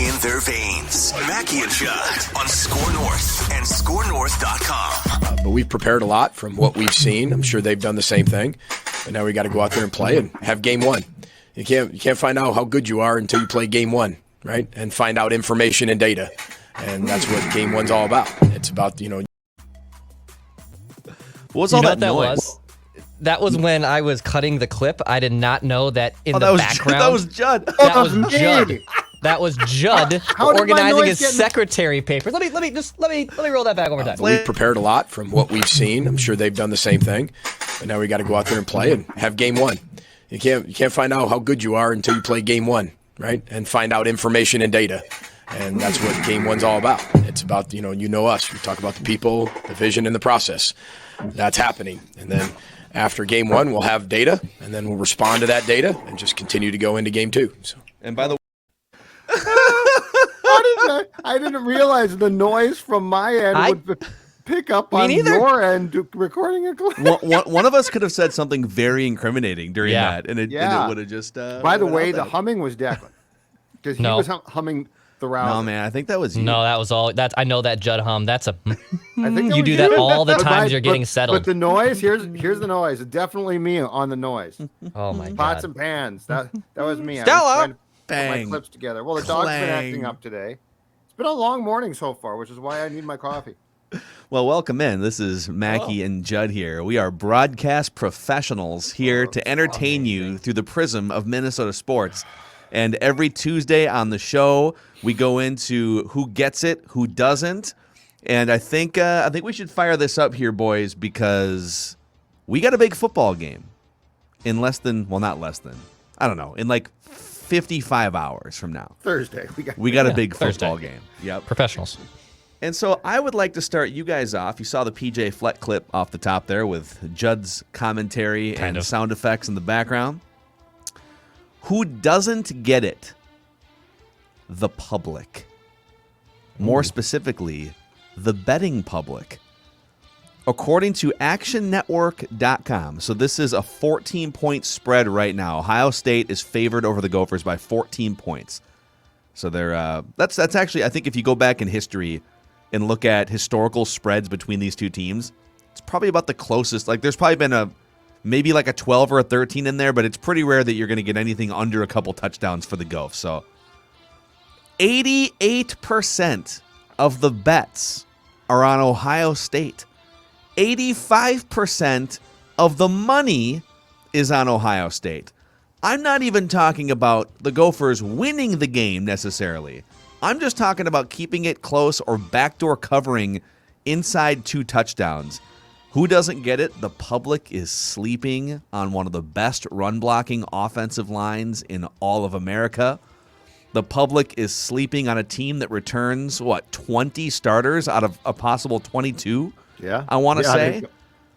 in their veins. Mackey and Judd on SKOR North and SKORNorth.com. But we've prepared a lot from what we've seen. I'm sure they've done the same thing. And now we got to go out there and play and have game one. You can't find out how good you are until you play game one, right? And find out information and data. And that's what game one's all about. It's about, What was all that noise? That was when I was cutting the clip. I did not know that in the background. That was Judd. That was Judd. That was Judd organizing his secretary papers. Let me roll that back one more time. We've prepared a lot from what we've seen. I'm sure they've done the same thing. But now we got to go out there and play and have game one. You can't find out how good you are until you play game one, right? And find out information and data. And that's what game one's all about. It's about, you know us. We talk about the people, the vision, and the process. That's happening. And then after game one, we'll have data, and then we'll respond to that data and just continue to go into game two. So. And by the way, I didn't realize the noise from my end would pick up on your end recording a clip. One of us could have said something very incriminating during that, and it would have just. By the way, the humming was Declan, because he was humming the round. No, man, I think that was you. No, that was all. I know that Judd hum. That's a. I think you do that all the times you're getting settled. But the noise, here's the noise. It's definitely me on the noise. Oh my god. Pots and pans. That was me. Stella. Put my clips together. Well, the dog's been acting up today. It's been a long morning so far, which is why I need my coffee. Well, welcome in. This is Mackey and Judd here. We are broadcast professionals here to entertain you through the prism of Minnesota sports. And every Tuesday on the show, we go into who gets it, who doesn't. And I think we should fire this up here, boys, because we got a big football game in not less than, I don't know, in like 55 hours from now. Thursday. We got a big football game. Yep. Professionals. And so I would like to start you guys off. You saw the PJ Fleck clip off the top there with Judd's commentary and sound effects in the background. Who doesn't get it? The public. More specifically, the betting public. According to actionnetwork.com, so this is a 14-point spread right now. Ohio State is favored over the Gophers by 14 points. So they're that's actually, I think if you go back in history and look at historical spreads between these two teams, it's probably about the closest. Like there's probably been maybe like a 12 or a 13 in there, but it's pretty rare that you're going to get anything under a couple touchdowns for the Gophers. So 88% of the bets are on Ohio State. 85% of the money is on Ohio State. I'm not even talking about the Gophers winning the game necessarily. I'm just talking about keeping it close or backdoor covering inside 2 touchdowns. Who doesn't get it? The public is sleeping on one of the best run-blocking offensive lines in all of America. The public is sleeping on a team that returns, 20 starters out of a possible 22? Yeah. I want to say.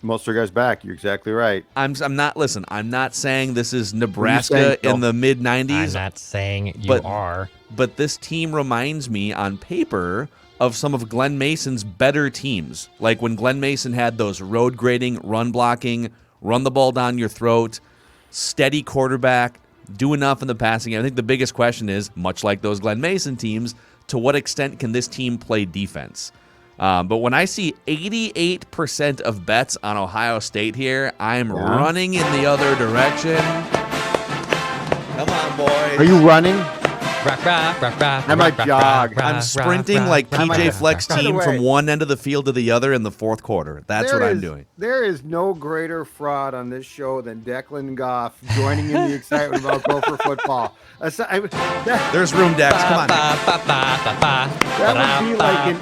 Most of the guys back. You're exactly right. I'm not saying this is Nebraska in the mid-90s. I'm not saying you are. But this team reminds me on paper of some of Glenn Mason's better teams. Like when Glenn Mason had those road grading, run blocking, run the ball down your throat, steady quarterback, do enough in the passing game. I think the biggest question is, much like those Glenn Mason teams, to what extent can this team play defense? But when I see 88% of bets on Ohio State here, I'm running in the other direction. Come on, boys. Are you running? I might jog. I'm sprinting like PJ Fleck's team from one end of the field to the other in the fourth quarter. That's what I'm doing. There is no greater fraud on this show than Declan Goff joining in the excitement about Gopher football. There's room, Dex. Come on. That would be like an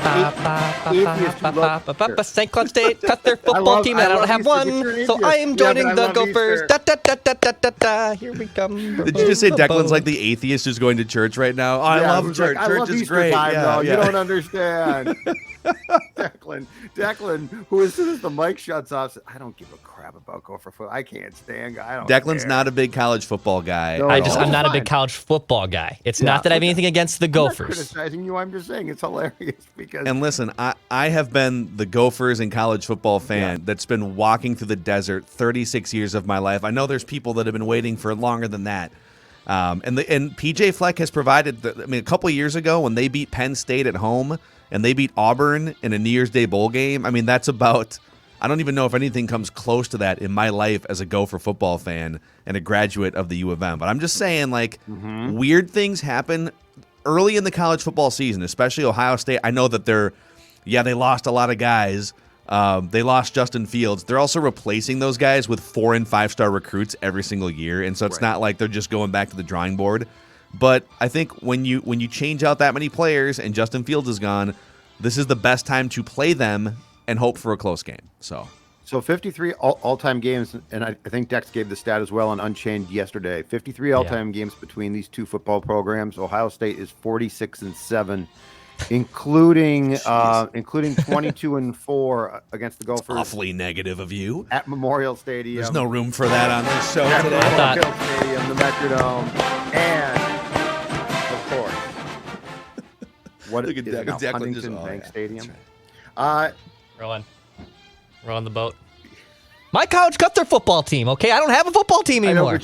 atheist who loves St. Cloud State cut their football team, and I don't have one, so I am joining the Gophers. Here we come. Did you just say Declan's like the atheist who's going to church right now? I love church. I church love is Easter great. time, You don't understand. Declan, who as soon as the mic shuts off, says, I don't give a crap about Gopher football. I can't stand. Declan's not a big college football guy. No, I'm not a big college football guy. It's not that I have anything against the Gophers. I'm not criticizing you. I'm just saying it's hilarious because. And listen, I have been the Gophers and college football fan that's been walking through the desert 36 years of my life. I know there's people that have been waiting for longer than that. And PJ Fleck has provided. A couple of years ago when they beat Penn State at home and they beat Auburn in a New Year's Day bowl game. I mean, that's about. I don't even know if anything comes close to that in my life as a Gopher football fan and a graduate of the U of M. But I'm just saying, like, weird things happen early in the college football season, especially Ohio State. I know that they lost a lot of guys. They lost Justin Fields. They're also replacing those guys with 4- and 5-star recruits every single year, and so it's not like they're just going back to the drawing board. But I think when you change out that many players and Justin Fields is gone, this is the best time to play them and hope for a close game. So 53 all-time games, and I think Dex gave the stat as well on Unchained yesterday. 53 all-time games between these two football programs. Ohio State is 46-7, including 22-4 against the Gophers. Awfully negative of you. At Memorial Stadium. There's no room for that on this show today. Memorial Stadium, the Metrodome, and of course, what Look at is it now? Declan Huntington Bank yeah, Stadium. Right. We're on the boat. My college cut their football team, okay? I don't have a football team anymore. I know,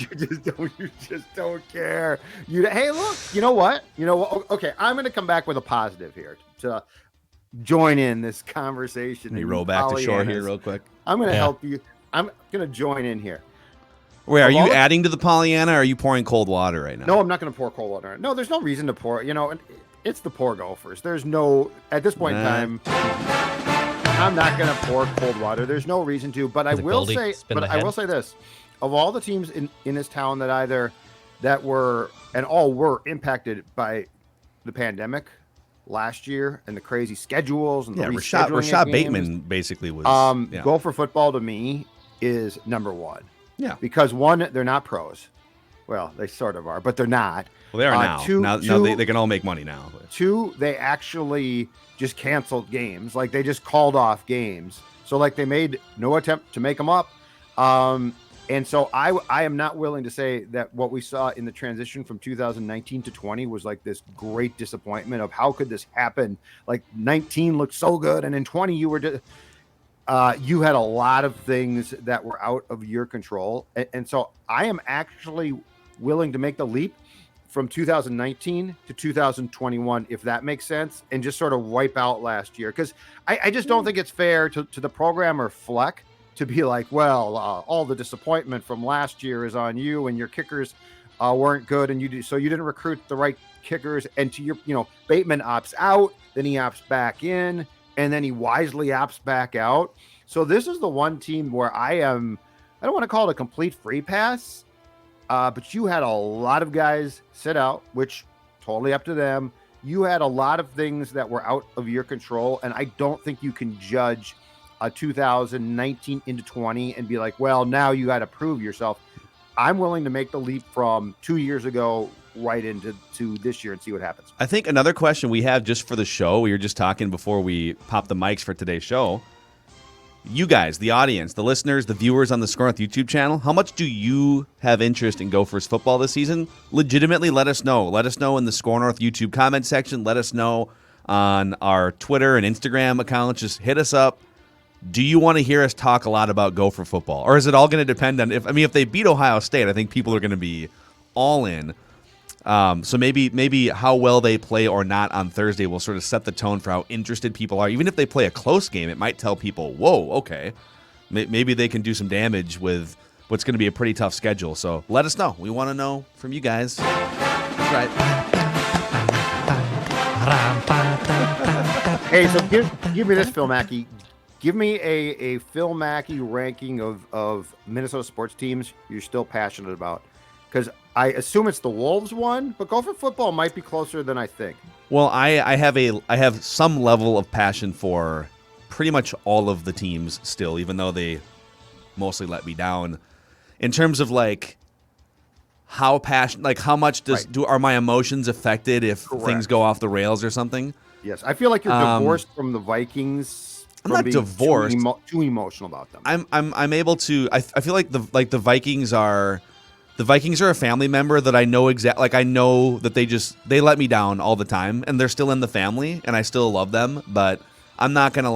but you just don't care. Hey, look, you know what? Okay, I'm going to come back with a positive here to join in this conversation. Let me roll back to shore here real quick. I'm going to help you. I'm going to join in here. Wait, are you adding to the Pollyanna, or are you pouring cold water right now? No, I'm not going to pour cold water. No, there's no reason to pour. It's the poor Gophers. There's no, at this point in time, I'm not going to pour cold water. There's no reason to, but I will say this: of all the teams in this town that were impacted by the pandemic last year and the crazy schedules and the Rashad Bateman basically was. Gopher football to me is number one. Yeah, because one, they're not pros. Well, they sort of are, but they're not. Well, they are now. Now they can all make money now. But. Two, they actually just canceled games. Like, they just called off games. So, like, they made no attempt to make them up. And so I am not willing to say that what we saw in the transition from 2019 to 20 was like this great disappointment of how could this happen? Like, 19 looked so good, and in 20 you were you had a lot of things that were out of your control. And so I am actually willing to make the leap from 2019 to 2021, if that makes sense, and just sort of wipe out last year. Because I just don't think it's fair to the programmer Fleck to be like, well, all the disappointment from last year is on you, and your kickers weren't good, and so you didn't recruit the right kickers. And to your, Bateman opts out, then he opts back in, and then he wisely opts back out. So this is the one team where I don't want to call it a complete free pass, but you had a lot of guys sit out, which totally up to them. You had a lot of things that were out of your control, and I don't think you can judge 2019 into 20 and be like, well, now you got to prove yourself. I'm willing to make the leap from 2 years ago right into this year and see what happens. I think another question we have just for the show, we were just talking before we popped the mics for today's show. You guys, the audience, the listeners, the viewers on the SKOR North YouTube channel, how much do you have interest in Gophers football this season? Legitimately, let us know. Let us know in the SKOR North YouTube comment section. Let us know on our Twitter and Instagram accounts. Just hit us up. Do you want to hear us talk a lot about Gopher football? Or is it all going to depend on if they beat Ohio State, I think people are going to be all in. So maybe how well they play or not on Thursday will sort of set the tone for how interested people are. Even if they play a close game, it might tell people, whoa, okay, maybe they can do some damage with what's going to be a pretty tough schedule. So let us know. We want to know from you guys. That's right. Hey, so give me this, Phil Mackey. Give me a Phil Mackey ranking of Minnesota sports teams you're still passionate about. Because I assume it's the Wolves one, but Gopher football might be closer than I think. Well, I have some level of passion for pretty much all of the teams still, even though they mostly let me down. In terms of like how much are my emotions affected if things go off the rails or something? Yes, I feel like you're divorced from the Vikings. I'm not divorced. Too emotional about them. I'm able to. I feel like the Vikings are. The Vikings are a family member that I know I know that they let me down all the time, and they're still in the family, and I still love them. But I'm not gonna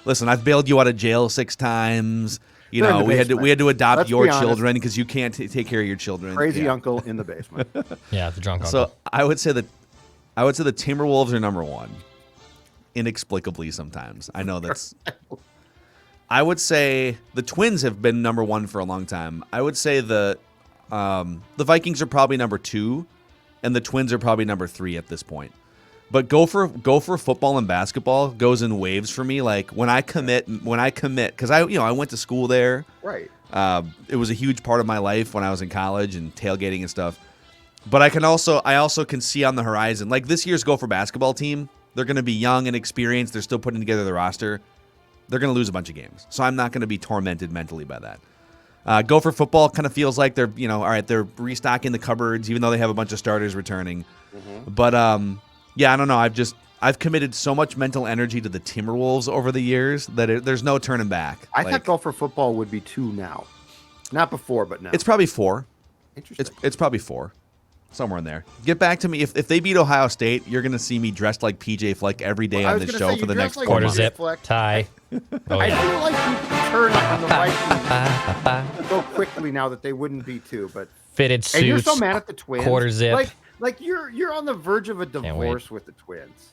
listen. I've bailed you out of jail 6 times. You They're in know, the we had basement. to adopt Let's your be honest. children because you can't take care of your children. Crazy Yeah. uncle in the basement. Yeah, the drunk uncle. So I would say the Timberwolves are number one, inexplicably sometimes. I know that's. I would say the Twins have been number one for a long time. I would say the Vikings are probably number two, and the Twins are probably number three at this point. But Gopher football and basketball goes in waves for me. Like when I commit, because I went to school there. Right. It was a huge part of my life when I was in college and tailgating and stuff. But I also can see on the horizon, like this year's Gopher basketball team, they're going to be young and experienced. They're still putting together the roster. They're going to lose a bunch of games. So I'm not going to be tormented mentally by that. Gopher football kind of feels like they're, all right, they're restocking the cupboards, even though they have a bunch of starters returning. Mm-hmm. But, yeah, I don't know. I've committed so much mental energy to the Timberwolves over the years that there's no turning back. I thought Gopher football would be 2 now. Not before, but now. It's probably 4. Interesting. It's probably 4. Somewhere in there. Get back to me. If they beat Ohio State, you're going to see me dressed like PJ Fleck every day on this show for the next 4 quarter months. zip, Fleck. tie. Oh, I yeah. feel like you turn on the Vikings so quickly now that they wouldn't be 2, but Fitted suits. and you're so mad at the Twins. Quarter zip. Like you're on the verge of a divorce with the Twins.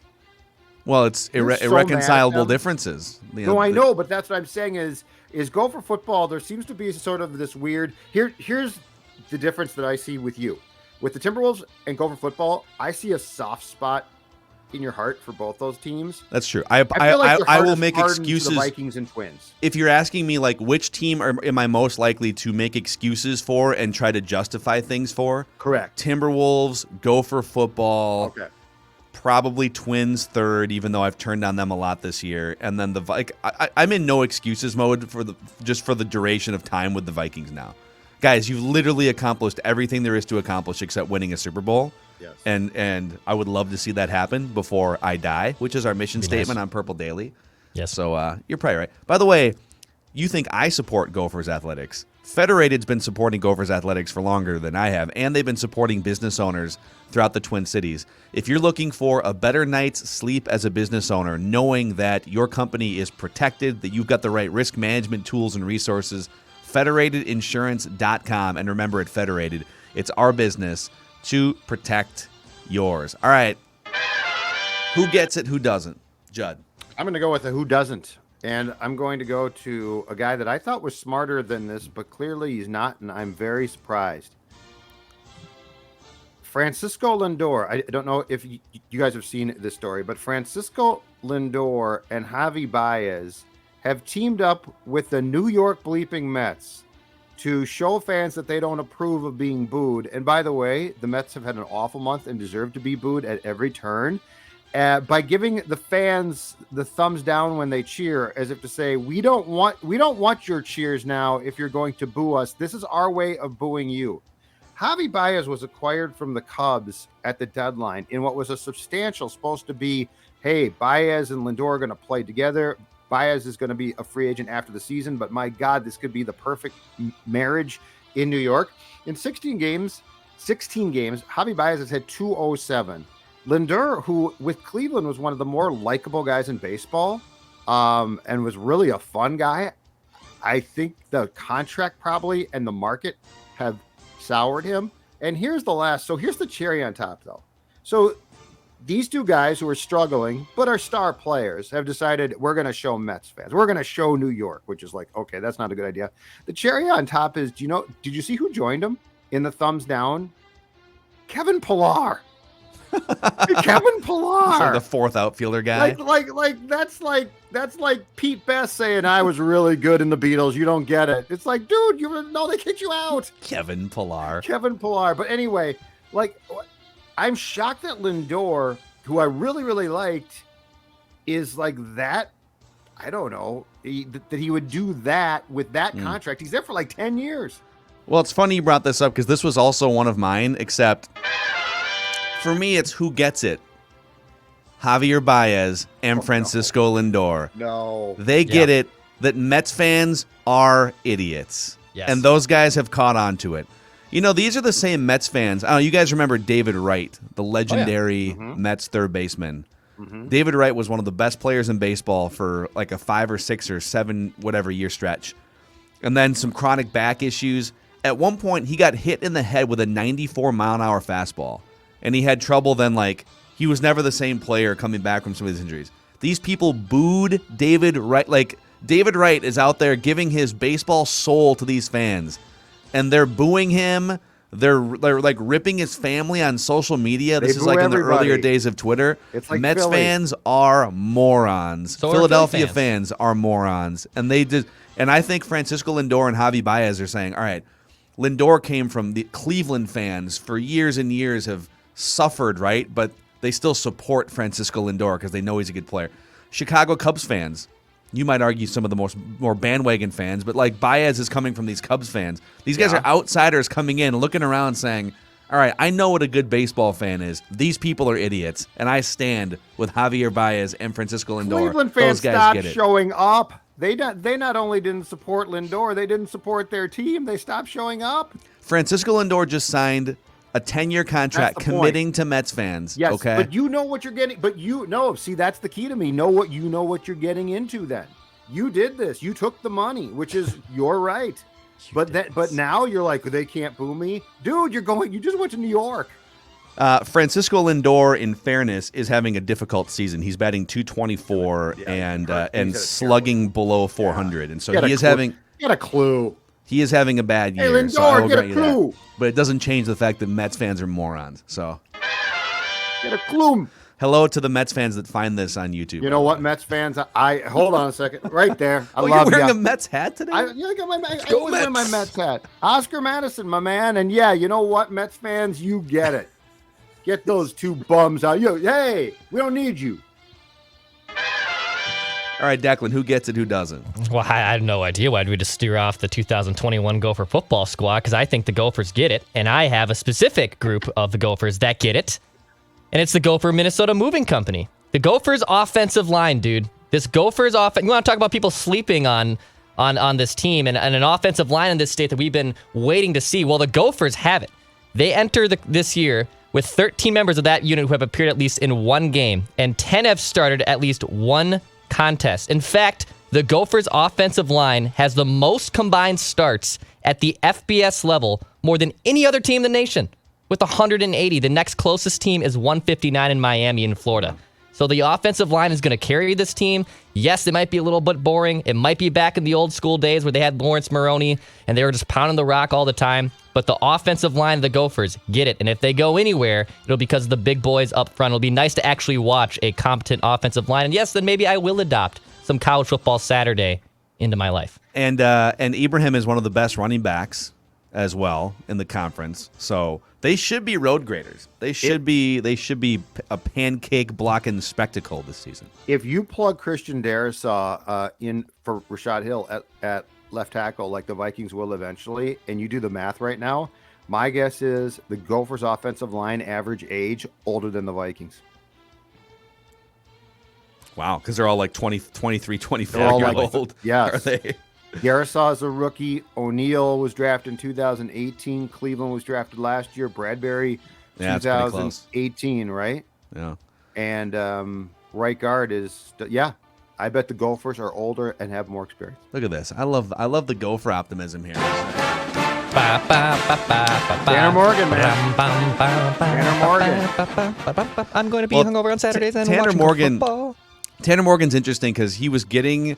Well, it's You're so irreconcilable mad at them. differences. No, I know, but that's what I'm saying is Gopher football. There seems to be sort of this weird. Here's the difference that I see with you, with the Timberwolves and Gopher football. I see a soft spot in your heart for both those teams. That's true. I feel like your I heart will is make hardened to excuses. the Vikings and Twins. If you're asking me, like, which team am I most likely to make excuses for and try to justify things for? Correct. Timberwolves, Gopher football. Okay. Probably Twins third, even though I've turned on them a lot this year. And then I'm in no excuses mode for the duration of time with the Vikings now. Guys, you've literally accomplished everything there is to accomplish except winning a Super Bowl. Yes. And I would love to see that happen before I die, which is our mission statement on Purple Daily. Yes. So you're probably right. By the way, you think I support Gophers athletics. Federated's been supporting Gophers athletics for longer than I have, and they've been supporting business owners throughout the Twin Cities. If you're looking for a better night's sleep as a business owner, knowing that your company is protected, that you've got the right risk management tools and resources, federatedinsurance.com. And remember, at Federated, it's our business to protect yours. All right. Who gets it, who doesn't? Judd. I'm going to go with a who doesn't. And I'm going to go to a guy that I thought was smarter than this, but clearly he's not, and I'm very surprised. Francisco Lendore. I don't know if you guys have seen this story, but Francisco Lindor and Javi Baez have teamed up with the New York bleeping Mets to show fans that they don't approve of being booed. And by the way, the Mets have had an awful month and deserve to be booed at every turn. By giving the fans the thumbs down when they cheer, as if to say, we don't want your cheers now. If you're going to boo us, this is our way of booing you. Javi Baez was acquired from the Cubs at the deadline in what was a substantial, supposed to be, hey, Baez and Lendore are going to play together. Baez is going to be a free agent after the season, but my God, this could be the perfect marriage in New York. In 16 games, Javi Baez has had 207. Lendore, who with Cleveland was one of the more likable guys in baseball, and was really a fun guy. I think the contract probably and the market have soured him. And here's the cherry on top, though. So these two guys who are struggling but are star players have decided we're going to show Mets fans. We're going to show New York, which is like, okay, that's not a good idea. The cherry on top is, did you see who joined him in the thumbs down? Kevin Pillar. Kevin Pillar, like the fourth outfielder guy. That's like Pete Best saying I was really good in the Beatles. You don't get it. It's like, dude, they kicked you out. Kevin Pillar. But anyway, I'm shocked that Lindor, who I really, really liked, is like that. I don't know that he would do that with that contract. He's there for like 10 years. Well, it's funny you brought this up because this was also one of mine, except for me, it's who gets it. Javier Baez and Francisco Lindor. No. They get it that Mets fans are idiots. Yes. And those guys have caught on to it. These are the same Mets fans. I don't know, you guys remember David Wright, the legendary Mets third baseman. Mm-hmm. David Wright was one of the best players in baseball for like a 5 or 6 or 7 whatever year stretch. and then some chronic back issues. At one point, he got hit in the head with a 94-mile-an-hour fastball, and he had trouble then, like, he was never the same player coming back from some of these injuries. These people booed David Wright. Like, David Wright is out there giving his baseball soul to these fans, and they're booing him. They're like ripping his family on social media. This is like in the earlier days of Twitter. It's like Mets Philly. fans are morons. So are Philadelphia Philly fans are morons, and they did. And I think Francisco Lindor and Javi Baez are saying, all right, Lindor came from the Cleveland fans for years and years, have suffered, right? But they still support Francisco Lindor because they know he's a good player. Chicago Cubs fans, you might argue some of the more bandwagon fans, but like Baez is coming from these Cubs fans. These guys are outsiders coming in, looking around saying, all right, I know what a good baseball fan is. These people are idiots, and I stand with Javier Baez and Francisco Lindor. Cleveland fans Those guys stopped get it. showing up. They not only didn't support Lindor, they didn't support their team. They stopped showing up. Francisco Lindor just signed a 10-year contract That's the committing to Mets fans. Yes, okay? but you know what you're getting. But see, that's the key to me. Know what you're getting into. Then you did this. You took the money, which is your right. But now you're like, they can't boo me, dude. You just went to New York. Francisco Lindor, in fairness, is having a difficult season. He's batting .224 and slugging below 400, and so he is having. Get a clue. He is having a bad year. Hey, Lindor, so I will get a grant you that. clue. But it doesn't change the fact that Mets fans are morons. So, Get a clue. hello to the Mets fans that find this on YouTube. You know what, Mets fans? I hold on a second, right there. I Oh, love you're wearing ya. a Mets hat today? I always wear my Mets hat. Oscar Madison, my man. And yeah, you know what, Mets fans, you get it. Get those two bums out. Hey, we don't need you. All right, Declan, who gets it, who doesn't? Well, I have no idea why we just steer off the 2021 Gopher football squad, because I think the Gophers get it, and I have a specific group of the Gophers that get it, and it's the Gopher Minnesota Moving Company. The Gophers offensive line, dude. This Gophers offense. You want to talk about people sleeping on this team and an offensive line in this state that we've been waiting to see. Well, the Gophers have it. They enter this year with 13 members of that unit who have appeared at least in one game, and 10 have started at least one contest. In fact, the Gophers offensive line has the most combined starts at the FBS level, more than any other team in the nation, with 180. The next closest team is 159 in Miami in Florida. So the offensive line is going to carry this team. Yes, it might be a little bit boring. It might be back in the old school days where they had Lawrence Maroney and they were just pounding the rock all the time. But the offensive line of the Gophers get it. And if they go anywhere, it'll be because of the big boys up front. It'll be nice to actually watch a competent offensive line. And yes, then maybe I will adopt some college football Saturday into my life. And Ibrahim is one of the best running backs as well in the conference. So they should be road graders. They should be a pancake blocking spectacle this season. If you plug Christian Darrisaw in for Rashad Hill at left tackle like the Vikings will eventually, and you do the math right now, my guess is the Gophers offensive line average age older than the Vikings. Wow, because they're all like 20, 23, 24 They're all years like, old. yes. Are they? Darrisaw is a rookie. O'Neal was drafted in 2018. Cleveland was drafted last year. Bradbury, Yeah, it's pretty close. 2018, right? Yeah. And right guard is, I bet the Gophers are older and have more experience. Look at this. I love the Gopher optimism here. Tanner Morgan, man. Tanner Morgan. I'm going to be hungover on Saturdays and Tanner watching Morgan. football. Tanner Morgan's interesting because he was going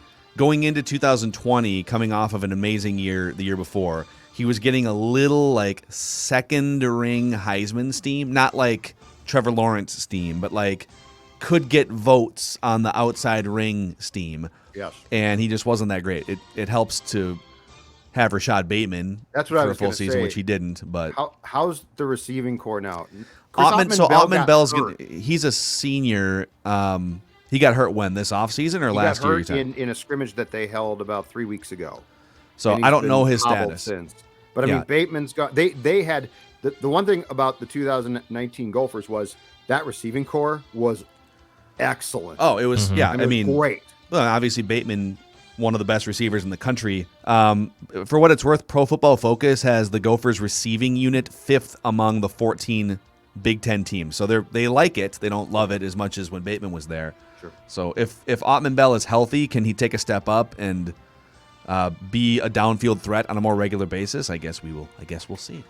into 2020, coming off of an amazing year the year before. He was getting a little like second ring Heisman steam, not like Trevor Lawrence steam, but like could get votes on the outside ring steam. Yes. And he just wasn't that great. It helps to have Rashad Bateman That's what I for a was full gonna season, say. which he didn't. But how's the receiving core now? Ottman Bell's hurt. he's a senior. He got hurt when this offseason or He last got year? hurt in a scrimmage that they held about 3 weeks ago. So And I he's don't know been his hobbled status. since. But I Yeah. mean, Bateman's got they had the one thing about the 2019 Gophers was that receiving core was excellent. Oh, it was yeah. It I was mean, great. well, obviously Bateman, one of the best receivers in the country. For what it's worth, Pro Football Focus has the Gophers receiving unit 5th among the 14 Big Ten teams. So they like it. They don't love it as much as when Bateman was there. Sure. So if Ottman Bell is healthy, can he take a step up and be a downfield threat on a more regular basis? I guess we'll see.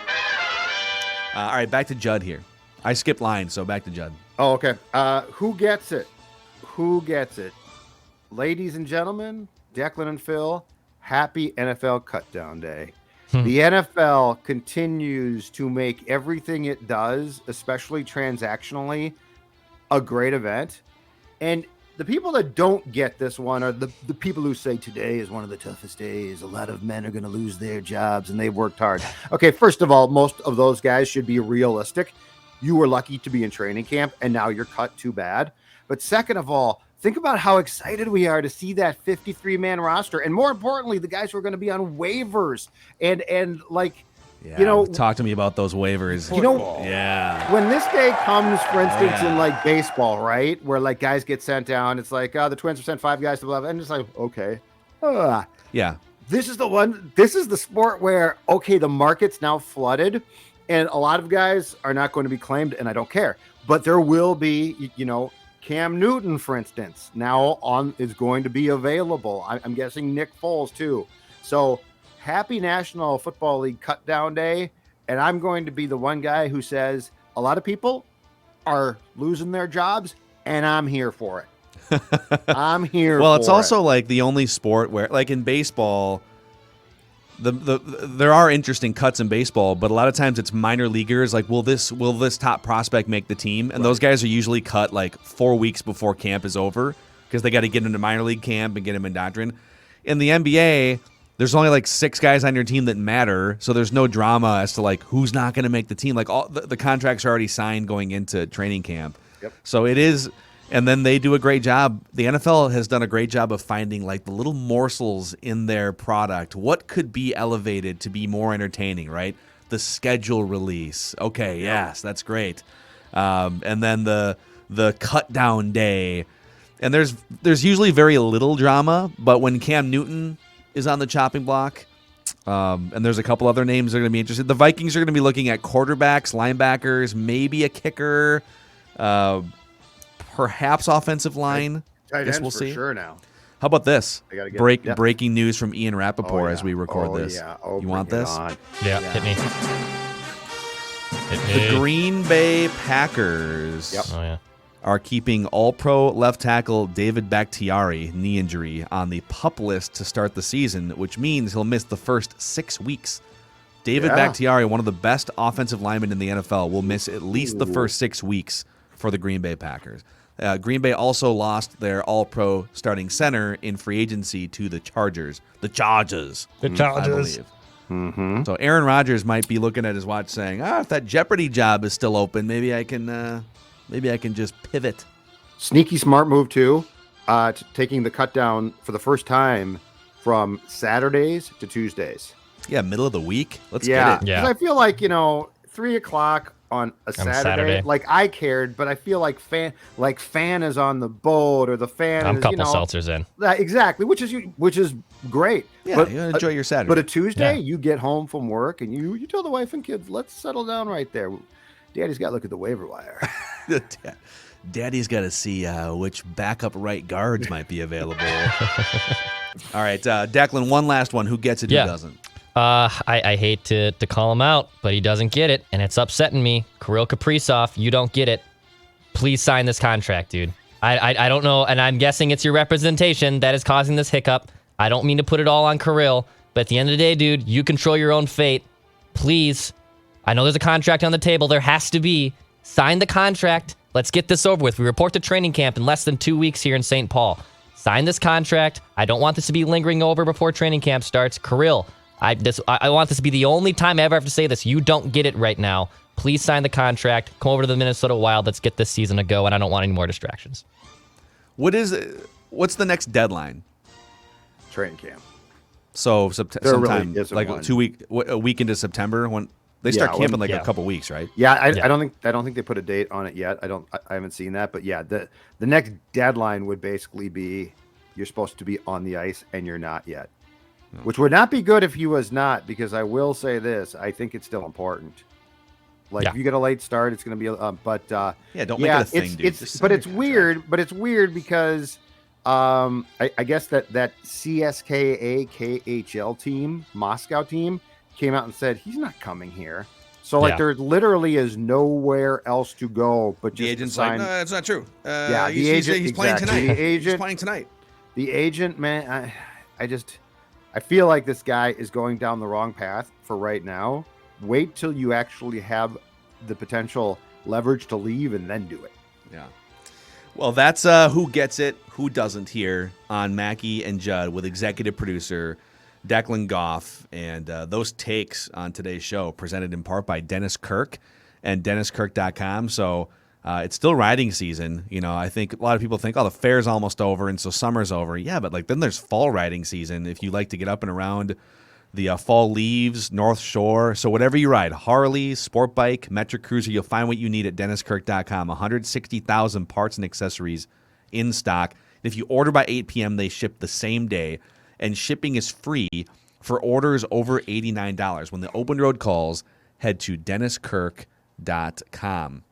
All right, back to Judd here. I skipped lines, so back to Judd. Oh, okay. Who gets it? Who gets it? Ladies and gentlemen, Declan and Phil, happy NFL Cutdown Day. The NFL continues to make everything it does, especially transactionally, a great event. And the people that don't get this one are the people who say today is one of the toughest days. A lot of men are going to lose their jobs and they've worked hard. Okay, first of all, most of those guys should be realistic. You were lucky to be in training camp and now you're cut too bad. But second of all, think about how excited we are to see that 53-man roster. And more importantly, the guys who are going to be on waivers and like, Yeah, talk to me about those waivers. When this day comes, for instance, in like baseball, right, where like guys get sent down, it's like, the Twins have sent 5 guys to blah, and it's like, okay. Yeah. This is the sport where, okay, the market's now flooded, and a lot of guys are not going to be claimed, and I don't care. But there will be, Cam Newton, for instance, now is going to be available. I'm guessing Nick Foles, too. So happy National Football League Cutdown Day. And I'm going to be the one guy who says a lot of people are losing their jobs, and I'm here for it. I'm here Well, for it's also like the only sport where, like in baseball, there are interesting cuts in baseball, but a lot of times it's minor leaguers. Like, will this top prospect make the team? And those guys are usually cut like 4 weeks before camp is over because they got to get into minor league camp and get him indoctrined. In the NBA, there's only like 6 guys on your team that matter, so there's no drama as to like who's not going to make the team. Like all the contracts are already signed going into training camp. Yep. So it is. And then they do a great job. The NFL has done a great job of finding like the little morsels in their product. What could be elevated to be more entertaining, right? The schedule release. Okay, yes, that's great. And then the cut down day. And there's usually very little drama, but when Cam Newton is on the chopping block, and there's a couple other names that are going to be interested. The Vikings are going to be looking at quarterbacks, linebackers, maybe a kicker, perhaps offensive line. tight Guess ends we'll for see. sure now. How about this? I gotta get Breaking news from Ian Rappaport as we record this. Yeah. You want this? Yeah, hit me. The Green Bay Packers Oh, yeah. are keeping All-Pro left tackle David Bakhtiari, knee injury, on the PUP list to start the season, which means he'll miss the first 6 weeks. David Bakhtiari, one of the best offensive linemen in the NFL, will miss at least the first 6 weeks for the Green Bay Packers. Green Bay also lost their All-Pro starting center in free agency to the Chargers. The Chargers. I believe. Mm-hmm. So Aaron Rodgers might be looking at his watch saying, if that Jeopardy job is still open, maybe I can just pivot. Sneaky smart move too, taking the cut down for the first time from Saturdays to Tuesdays. Yeah, middle of the week. Let's Yeah, get it. Yeah. 'cause I feel like 3:00 on a Saturday. Like I cared, but I feel like fan is on the boat or the fan. I'm a is, couple seltzers in. Exactly, which is great. Yeah, but, you enjoy your Saturday. But a Tuesday, Yeah. you get home from work and you tell the wife and kids, let's settle down right there. Daddy's got to look at the waiver wire. Daddy's got to see which backup right guards might be available. All right, Declan, one last one. Who gets it? Yeah. Who doesn't? I hate to call him out, but he doesn't get it, and it's upsetting me. Kirill Kaprizov, you don't get it. Please sign this contract, dude. I don't know, and I'm guessing it's your representation that is causing this hiccup. I don't mean to put it all on Kirill, but at the end of the day, dude, you control your own fate. Please. I know there's a contract on the table. There has to be. Sign the contract. Let's get this over with. We report to training camp in less than 2 weeks here in St. Paul. Sign this contract. I don't want this to be lingering over before training camp starts. Kirill, I want this to be the only time I ever have to say this. You don't get it right now. Please sign the contract. Come over to the Minnesota Wild. Let's get this season to go, and I don't want any more distractions. What's the next deadline? Training camp. So There really sometime isn't like one. a week into September when they start Yeah, camping when- a couple weeks, right? Yeah, I don't think they put a date on it yet. I haven't seen that, but yeah, the next deadline would basically be you're supposed to be on the ice and you're not yet. Which would not be good if he was not, because I will say this, I think it's still important. Like if you get a late start, it's going to be, Don't make it a thing, dude. It's weird because I guess that CSKA KHL team, Moscow team, came out and said he's not coming here. So like there literally is nowhere else to go but just the agent's sign. like, no, that's not true. Yeah, the agent, he's playing tonight. The agent, he's playing tonight. The agent, man, I feel like this guy is going down the wrong path for right now. Wait till you actually have the potential leverage to leave and then do it. Yeah. Well, that's who gets it, who doesn't here on Mackey and Judd with executive producer Declan Goff, and those takes on today's show presented in part by Dennis Kirk and DennisKirk.com. So it's still riding season. You know, I think a lot of people think, oh, the fair's almost over and so summer's over. Yeah, but like then there's fall riding season if you like to get up and around the fall leaves, North Shore. So whatever you ride, Harley, Sport Bike, Metric Cruiser, you'll find what you need at DennisKirk.com. 160,000 parts and accessories in stock. If you order by 8 p.m., they ship the same day. And shipping is free for orders over $89. When the open road calls, head to DennisKirk.com.